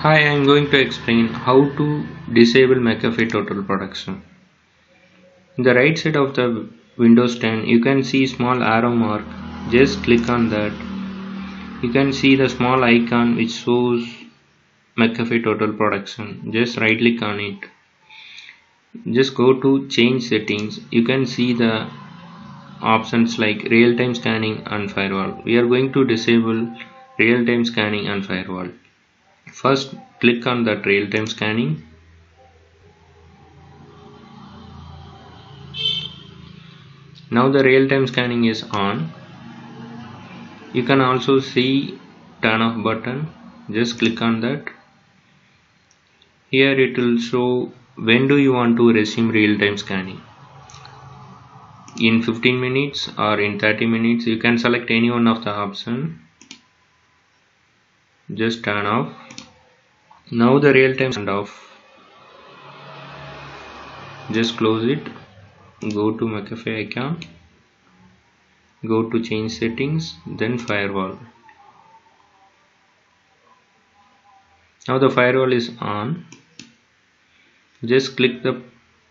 Hi, I am going to explain how to disable McAfee Total Protection. In the right side of the Windows 10, you can see small arrow mark. Just click on that. You can see the small icon which shows McAfee Total Protection. Just right click on it. Just go to change settings. You can see the options like real-time scanning and firewall. We are going to disable real-time scanning and firewall. First, click on that real-time scanning. Now the real-time scanning is on. You can also see turn off button. Just click on that. Here it will show when do you want to resume real-time scanning. In 15 minutes or in 30 minutes. You can select any one of the option. Just turn off. Now the real-time turned off. Just close it. Go to McAfee icon. Go to change settings, then firewall. Now the firewall is on. Just click the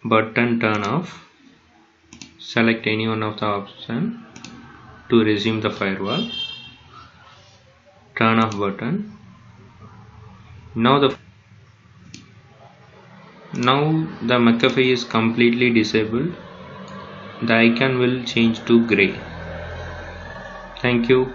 button turn off. Select any one of the option to resume the firewall. Turn off button. Now the McAfee is completely disabled. The icon will change to gray. Thank you.